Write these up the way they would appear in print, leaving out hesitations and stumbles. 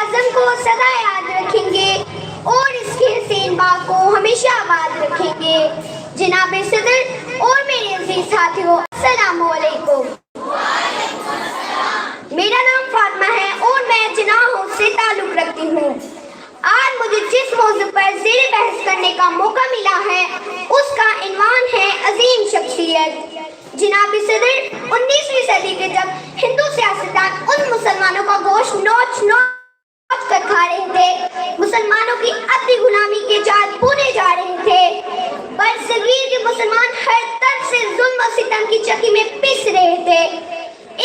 आज़म को सदा याद रखेंगे और इसके हसीन बाग को हमेशा आबाद रखेंगे। जनाब सदर और मेरे अजीज साथियों, अस्सलाम वालेकुम। मेरा नाम फातिमा है और मैं जिन्ना हाउस से ताल्लुक़ रखती हूँ। आज मुझे जिस मौजू पर ज़ेर बहस करने का मौका मिला है उसका इन्वान है अजीम शख्सियत। जनाब सदर 19वीं सदी के जब हिंदू सियासतदान उन मुसलमानों का गोश्त नोच कर खा रहे थे, मुसलमानों की अति गुलामी के जाल बुने जा रहे थे, बरसगीर के मुसलमान हर तरफ से जुल्म और सितम की चक्की में पिस रहे थे।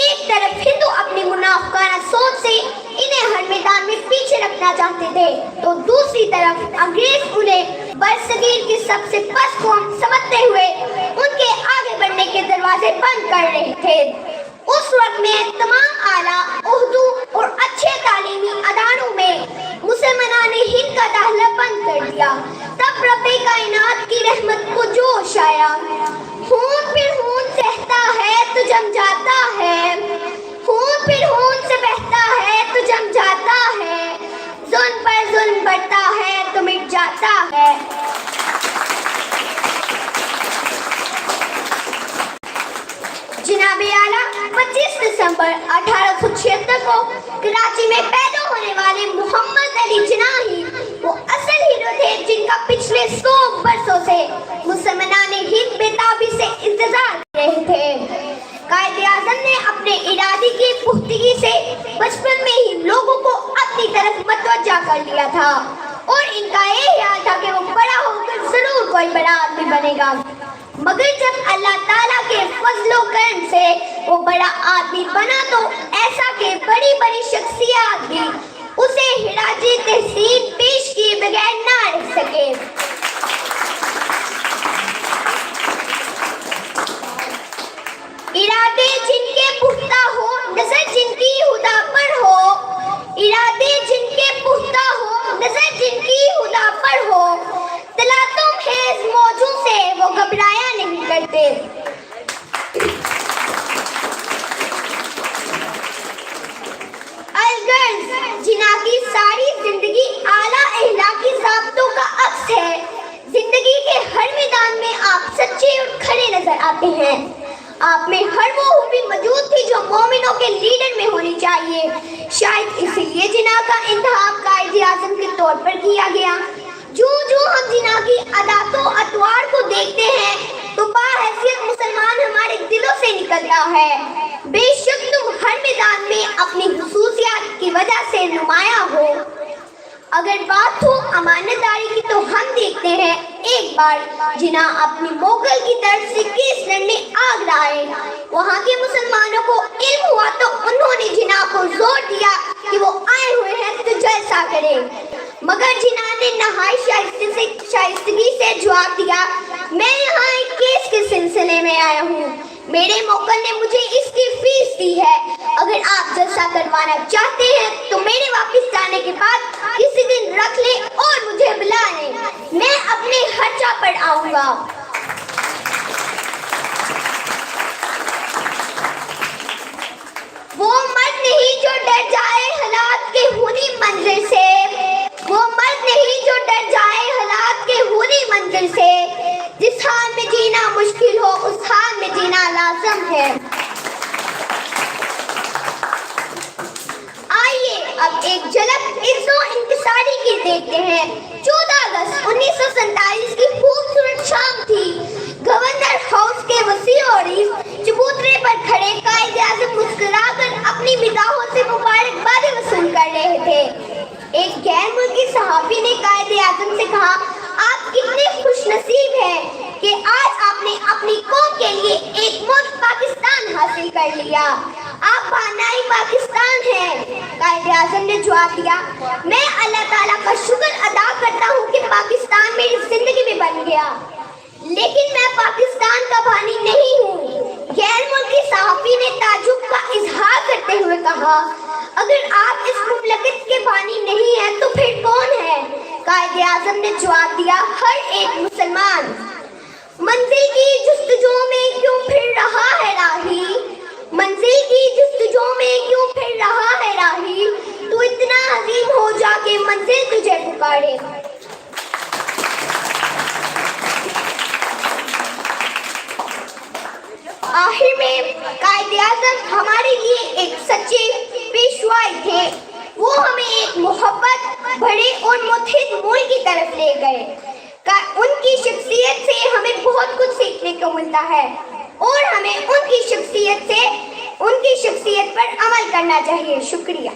एक तरफ हिंदू अपनी मुनाफिकाना सोच से इन्हें हर मैदान में पीछे रखना चाहते थे, तो दूसरी तरफ अंग्रेज उन्हें बरसगीर की सबसे पस्त कौम समझते हुए उनके आगे बढ़ने के दरवाजे बंद कर रहे थे। उस वक्त में तमाम आला, उर्दू और अच्छे तालीमी अदारों में मुसलमानों ने हिंद का दाखिला बंद कर दिया। तब रब्बे कायनात की रहमत को जोश आया। खून फिर खून सहता है तो जम जाता है, खून फिर खून से बहता है तो जम जाता है, जुल्म पर जुल्म बढ़ता है तो मिट जाता है। जनाबे आला 25 दिसंबर 1876 को कराची में पैदा होने वाले मोहम्मद अली जिन्ना ही वो असल हीरो थे जिनका पिछले 100 बरसों से मुसलमानों ने हिंद बेताबी से इंतजार कर रहे थे। कायदे आज़म ने अपने इरादे की पुख्तगी से बचपन में ही लोगों को अपनी तरफ मतवज्जा कर लिया था और इनका ये ख्याल था कि वो बड़ा होकर जरूर कोई बड़ा आदमी बनेगा। मगर जब अल्लाह ताला के फजलो करम से वो बड़ा आदमी बना तो ऐसा कि बड़ी बड़ी शख्सियत भी उसे हिराजी तहसीन पेश किए बगैर ना रह सके। इरादे जिनके पुख्ता हो, नजर जिनकी हुदा पर हो, इरादे जिनके पुख्ता हो, नजर जिनकी हुदा पर हो, तलातुम है मौजू से वो घबराया नहीं करते। अलगर्ज जिन्ना की सारी जिंदगी आला अहलाकी ज़ाब्तों का अक्स है। जिंदगी के हर मैदान में आप सच्चे और खरे नजर आते हैं। आप में हर वो खूबी मौजूद थी जो मोमिनों के लीडर में होनी चाहिए। शायद इसीलिए जिन्ना का इंतखाब कायदे आज़म के तौर पर किया गया। जो हम जिन्ना की अदातो अतवार को देखते हैं तो बाहैसियत मुसलमान हमारे दिलों से निकलता है। बेशक तुम हर मैदान में अपनी खुसूसियात की वजह से नुमाया हो। अगर बात हो अमानतदारी की तो हम देखते हैं एक बार जिन्ना अपनी मोगल की तरफ से केस लड़ने आगरा आए। वहाँ के मुसलमानों को इल्म हुआ तो उन्होंने जिन्ना को जोर दिया कि वो आए हुए हैं तो जलसा करें। मगर जिन्ना ने नहाई शाइस्तगी से जवाब दिया, मैं यहाँ एक केस के सिलसिले में आया हूँ। मेरे मोकल ने मुझे इसकी फीस दी है। अगर आप जलसा करवाना चाहते हैं तो मेरे वापस जाने के बाद किसी दिन रख ले और मुझे बुला लें, मैं अपने खर्चा पर आऊँगा। वो मर्द नहीं जो डर जाए हालात के हुनी मंजिल से, वो मर्द नहीं जो डर जाए हालात के हुनी मंजिल से, जिस हाल में जीना मुश्किल हो उस हाल में जीना लाज़िम है। आइए अब एक झलक इज्जो इंतसारी की देखते हैं। 14 अगस्त 1947 की खूबसूरत शाम थी। गवर्नर हाउस के वसी और चबूतरे पर खड़े कायदे आज़म मुस्कुराकर अपनी निगाहों से मुबारकबाद वसूल कर रहे थे। एक गैर मुल्की सहाफी ने कायदे आज़म से कहा, आप कितने खुशनसीब हैं कि आज आपने अपनी कौम के लिए एक मुल्क पाकिस्तान हासिल कर लिया। आप बानाई पाकिस्तान हैं। कायदे आज़म ने जवाब दिया, मैं अल्लाह ताला का शुक्र अदा करता हूँ कि पाकिस्तान मेरी जिंदगी में बन गया, लेकिन मैं पाकिस्तान का बानी नहीं हूँ। गैर मुल्की सहाफी ने ताजुब का इजहार करते हुए कहा, अगर आप इस मुमलकत के बानी नहीं हैं तो फिर कौन है? कायदे आज़म ने जवाब दिया, हर एक मुसलमान। मंजिल की जुस्तजू में क्यों फिर रहा है राही, मंजिल की जुस्तजू में क्यों फिर रहा है राही, तू इतना अजीम हो तारीफ। आखिर में कायद-ए-आज़म हमारे लिए एक सच्चे पेशवाई थे। वो हमें एक मोहब्बत बड़े और मुत्हिद मुल्क की तरफ ले गए। उनकी शख्सियत से हमें बहुत कुछ सीखने को मिलता है और हमें उनकी शख्सियत पर अमल करना चाहिए। शुक्रिया।